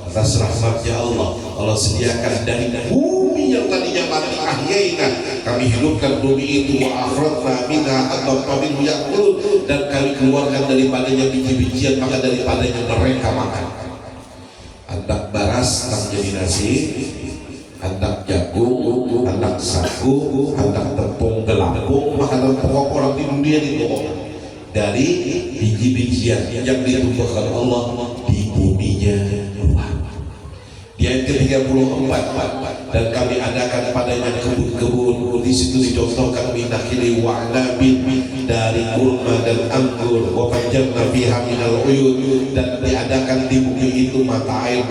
atas rahmatnya Allah sediakan dari bumi yang tadinya mati ahyainah kami hidupkan bumi itu wa akhrajna minha habban faminhu ya'kulun dan kami keluarkan daripadanya biji-bijian maka daripadanya mereka makan. Andak baras tak jadi nasi, andak jagung, andak sagu, andak tepung gelapung, makanan pokok orang di dunia itu dari biji-bijian yang ditumbuhkan Allah di buminya. Di ayat ke-34 dan kami adakan padanya kebun-kebun di situ dicontohkan minakhili wa anabin dari kurma dan anggur wa fajjarna fiha minal uyun dan diadakan di bumi itu mata air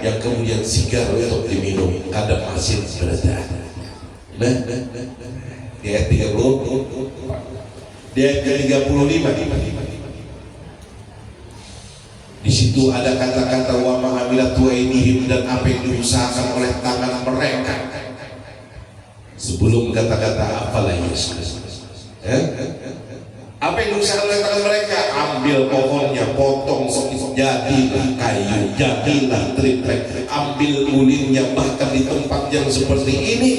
yang kemudian segar untuk diminum kadang asin berada. Nah, di ayat 30 di ayat ke-35 di situ ada kata-kata wa ma'amilatu aydihim dan apa yang diusahakan oleh tangan mereka. Sebelum kata-kata afala yashkurun. Apa yang diusahakan oleh tangan mereka? Ambil pohonnya, potong jadilah kayu, jadilah triplek, ambil ulirnya bahkan di tempat yang seperti ini.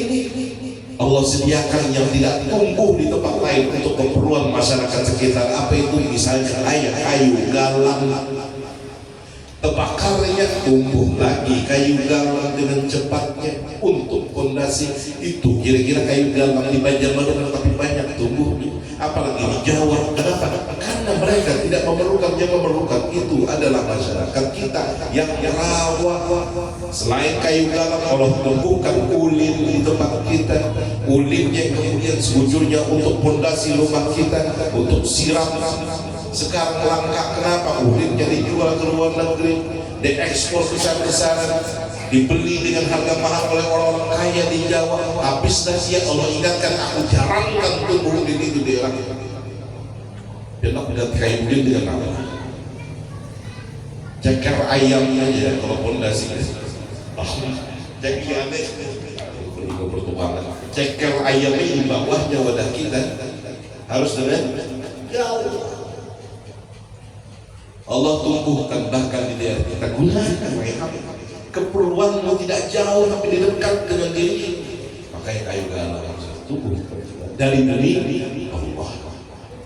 Allah sediakan yang tidak tumbuh di tempat lain untuk keperluan masyarakat sekitar. Apa itu? Misalnya kayu galang tebakarnya tumbuh lagi kayu galang dengan cepatnya untuk fondasi itu. Kira-kira kayu galang di Banjarmasin tapi banyak tumbuh, apalagi di Jawa. Kenapa? Karena mereka tidak memerlukan, yang memerlukan itu adalah masyarakat kita yang rawa. Selain kayu galang, Allah tumbuhkan ulin di tempat kita. Ulinnya kemudian sebujurnya untuk fondasi rumah kita, untuk siram. Sekarang langka, kenapa? Ulinnya dijual ke luar negeri, diekspor besar-besaran, dibeli dengan harga mahal oleh orang-orang kaya di Jawa. Habis dah Allah ingatkan, aku jarangkan tumbuh ulin itu di daerah. Dan aku lihat kayu ulin dengan apa? Ceker ayamnya aja kalau fondasi. Ceker aneh, pertukangan. Ceker ayamnya di bawahnya wadah kita harus dengan jauh. Allah tumbuhkan bahkan di daerah kita, gunakan keperluanmu tidak jauh tapi di dekat dengan diri. Makanya kayu galang tumbuh dari diri Allah.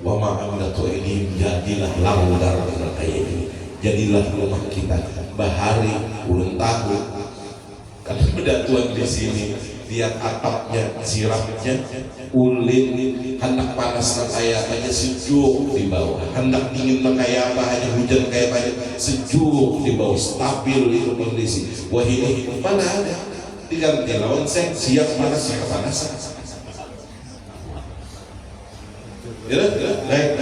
Wa ma'amilatu aydihim, jadilah langgar kayak ini, jadilah rumah kita bahari ulang tahun. Karena beda Tuhan di sini lihat atapnya, sirapnya, ulin, hendak panas nak kayak aja sejuk di bawah, hendak dingin nak kayak apa aja, hujan kayak apa aja sejuk di bawah, stabil itu kondisi. Wah ini mana ada? Diganti lawan seng, siap panas siap kepanasan. Ya, naik.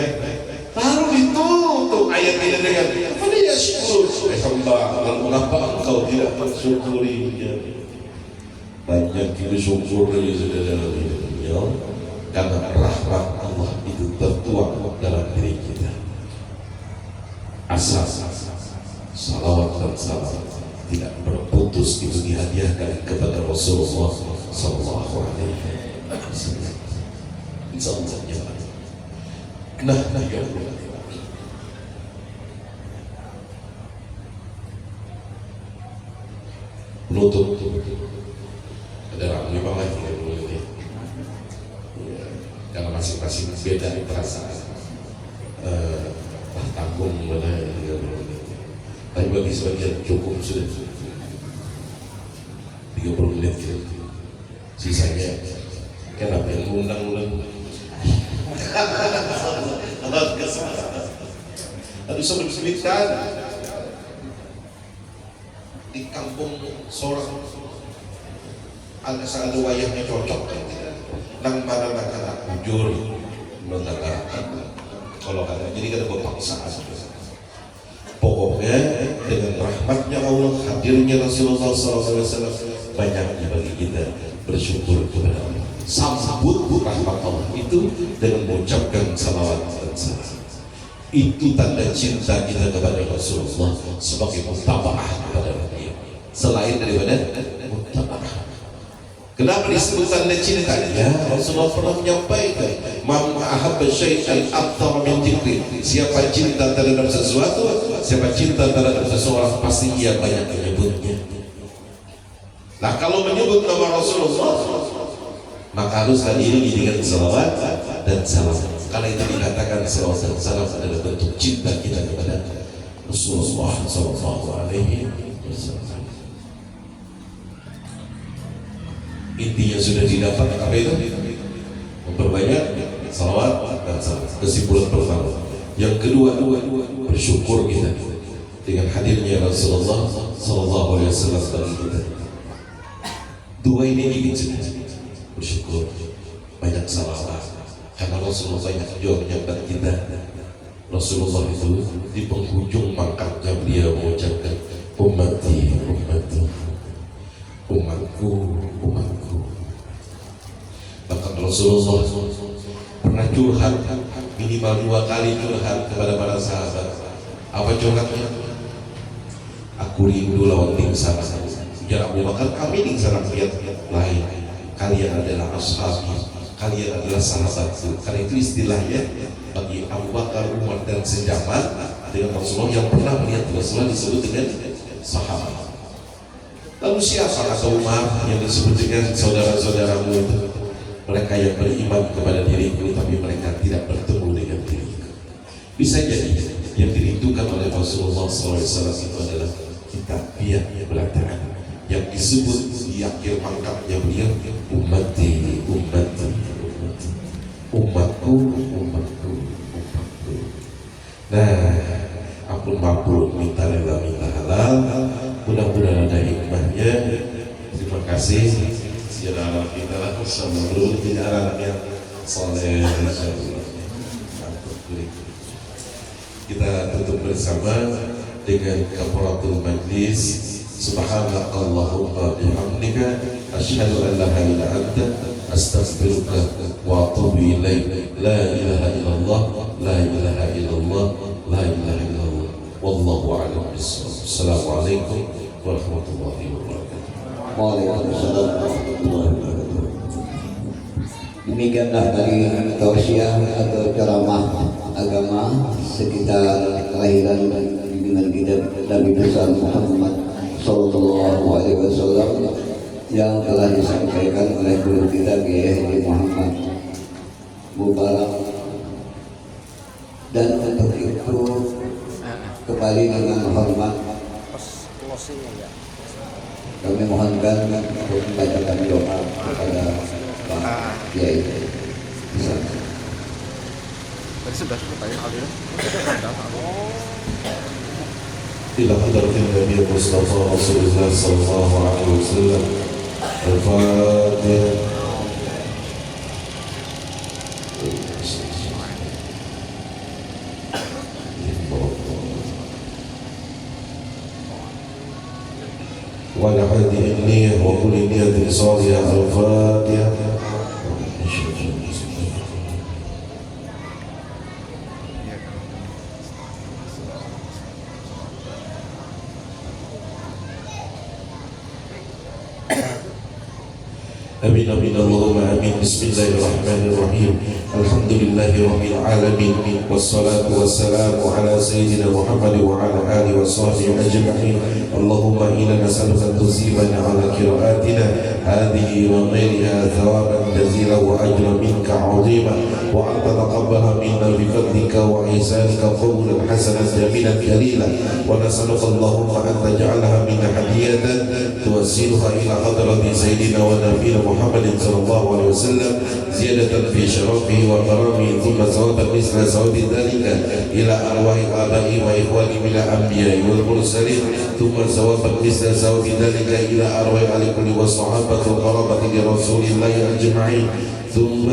Taruh ditutup ayat ini dengan apa ya syukur. Alhamdulillah, mengapa engkau tidak mensyukurinya? Banyak kita syukur dari saudara hidupnya, karena rahmat Allah itu tertuang dalam diri kita. Asal salawat dan salam tidak berputus itu dihadiahkan kepada Rasulullah Sallallahu Alaihi Wasallam. Insyaallah. Nah, ya Allah. Penutup ada ramai banget ya, karena masing-masing beda perasaan tanggung mana ya, tapi bagi sebagian cukup sudah 30 menit gitu. Sisanya kenapa yang undang-undang aduh sampai disebutkan di kampung seorang ada wayangnya cocok nang mana nak bujur menegakkan kalau kata jadi kada berpaksaan. Pokoknya dengan rahmatnya Allah, hadirnya Rasulullah SAW, banyaknya bagi kita bersyukur kepada Allah. Sambut rahmat Allah itu dengan mengucapkan salawat dan salam. Itu tanda cinta kita kepada Rasulullah sebagai mutaba'ah kepada Nabi. Selain daripada mutaba'ah. Kenapa disebut tanda cintanya? Rasulullah pernah menyampaikan, "Man ahabba syai'an akthar min dzikri." Siapa cinta terhadap sesuatu, siapa cinta terhadap seseorang, pasti ia banyak menyebutnya. Nah, kalau menyebut nama Rasulullah, maka harus diiringi dengan salawat dan salam. Karena itu dikatakan salawat dan salam adalah bentuk cinta kita kepada Rasulullah Sallallahu Alaihi Wasallam. Intinya sudah didapat apa itu? Memperbanyak salawat dan salam. Kesimpulan pertama. Yang kedua, bersyukur kita dengan hadirnya Rasulullah Sallallahu Alaihi Wasallam bagi kita. Dua ini bikin bersyukur, banyak salawat, karena Rasulullah banyak juga menyebut kita. Rasulullah itu di penghujung pangkatnya beliau mengucapkan ummati, umatku. Bahkan Rasulullah pernah curhat minimal 2 kali curhat kepada para sahabat. Apa curhatnya? Aku rindu lawan tingsan. Ya Abu Bakar, kami tingsan lihat lain. Kalian adalah ashabi, kalian adalah sahabatku. Karena itu istilahnya bagi Abu Bakar, Umar dan sejaman dengan Rasulullah yang pernah melihat Rasulullah disebut dengan sahabat. Lalu siapa kata Umar yang disebut dengan saudara-saudaramu itu? Mereka yang beriman kepada diriku tapi mereka tidak bertemu dengan diriku. Bisa jadi yang dirindukan oleh Rasulullah SAW itu adalah kitab yang belakang yang disebut di akhir pangkatnya beliau umatku. Nah, ampun mabrur, minta rela minta halal, mudah-mudahan ada hikmahnya. Terima kasih. Sejarah kita lah sama dulu bicara yang soleh. Kita tutup bersama dengan kafaratul majlis. Subhanakallahumma bihamdika asyhadu an la ilaha illa anta astaghfiruka wa atubu ilaik. La ilaha illallah, la ilaha illallah, la ilaha illallah. Wallahu a'lam bishawab. Assalamualaikum warahmatullahi wabarakatuh. Waalaikumsalam warahmatullahi wabarakatuh. Demikianlah tadi tausiah atau ceramah agama sekitar kelahiran dengan kita Nabi besar Muhammad Sallallahu Alaihi Wasallam yang telah disampaikan oleh guru kita Kiai Haji Muhammad Mubarak. Dan untuk itu kembali dengan hormat Kami mohonkan untuk membacakan doa kepada Pak Kiai. Bisa. Tadi sudah tanya kali ya. إلى حضرة النبي المصطفى رسول الله صلى الله عليه وسلم الفاتحة. وعلى هذه النية وكل نية صالحة الفاتحة. آمين آمين اللهم آمين. بسم الله الرحمن الرحيم. الحمد لله رب العالمين والصلاة والسلام على سيدنا محمد وعلى آله وصحبه أجمعين. اللهم إنا نسألك أن تصيبنا على قراءاتنا هذه وغيرها ثوابا جزيلا وأجرا منك عظيما، وأن تتقبل منا بفضلك وإحسانك قولا حسنا جميلا كليلا، ونسألك اللهم أن تجعلها منا هدية توسلها إلى حضرة سيدنا ونبينا محمد صلى الله عليه وسلم زيادة في شرفه وكرامه، ثم ثوابا مثل ثواب ذلك إلى أرواح آبائي وإخواني من الأنبياء والمرسلين، ثم ثوابا مثل ثواب ذلك إلى أرواح آل كل والصحابة وقرابة لرسول الله أجمعين، ثم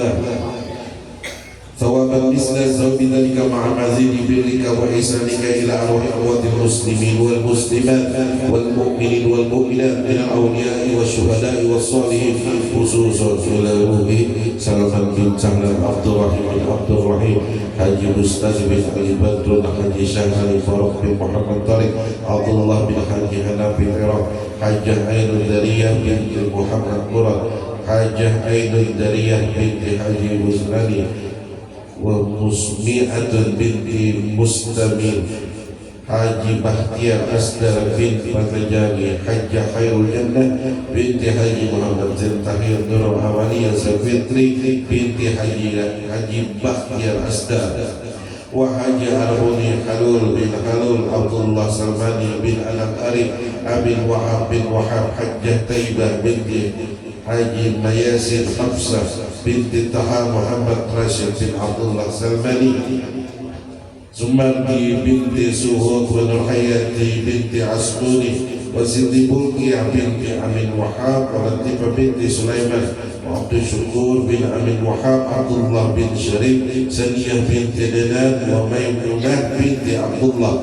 ثوابا مثل ثواب ذلك مع مزيد برك وإحسانك إلى أرواح أموات المسلمين والمسلمات والمؤمنين والمؤمنات من الأولياء والشهداء والصالحين، خصوصا إلى روح سلمان بن سهل عبد الرحيم بن عبد الرحيم حاجي مستاذ بن علي بدر حاجي شهر فاروق بن محمد طارق عبد الله بن حاجي هنا في العراق حاجة عين الدرية بنت محمد مراد حاجة عين الدرية بنت حاجي وزناني ومسميعة بنت مستمير حاجي بختيار أسدر بنت فتجاني حجة خير الجنة بنت حاجي محمد زنتحير نور الأولية سفيتري بنت حاجي بختيار أسدر وحاجي أرهوني حلول بن حلول عبد الله سلماني بن الأنقري أبي الوهاب بن وهاب حجة طيبة بنت حاجي مياسر حفصة بنت طه محمد راشد بن عبد الله سلماني زمربي بنت سهود ونرحياتي بنت عسكوني وسيدي بلقيع بنت أمين وهاب ولطيفة بنت سليمان وعبد الشكور بن أمين وهاب عبد الله بن شريف سنية بنت ننان وميمونات بنت عبد الله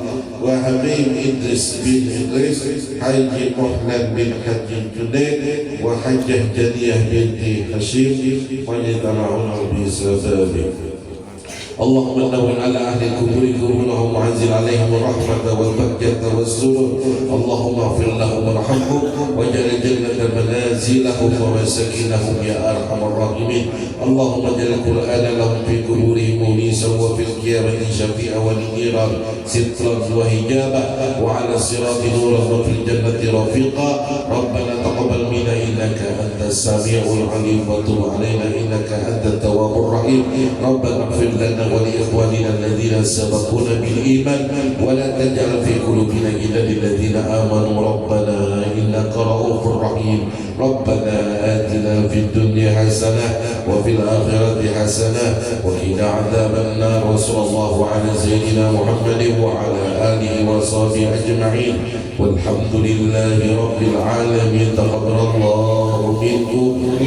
وحميم إدريس بن إدريس حاجي محلن بن حاج جنيد وحجة جنية بنت هشيم ويتبعون بسببه. اللهم نور على أهل القبور قبورهم وأنزل عليهم الرحمة والبركة والسرور. اللهم اغفر لهم وارحمهم واجعل الجنة منازلهم ومساكنهم يا أرحم الراحمين. اللهم اجعل القرآن لهم في قبورهم مونسا وفي القيامة شفيعا والنيران سترا وحجابا وعلى الصراط نورا وفي الجنة رفيقا. ربنا تقبل منا إنك أنت السميع العليم وتب علينا إنك أنت التواب الرحيم. ربنا اغفر لنا ولإخواننا الذين سبقونا بالإيمان ولا تجعل في قلوبنا غلا للذين آمنوا ربنا إنك رؤوف رحيم. ربنا آتنا في الدنيا حسنة وفي الآخرة حسنة وقنا عذاب النار. وصلى الله على سيدنا محمد وعلى آله وصحبه أجمعين والحمد لله رب العالمين. تقبل الله منكم.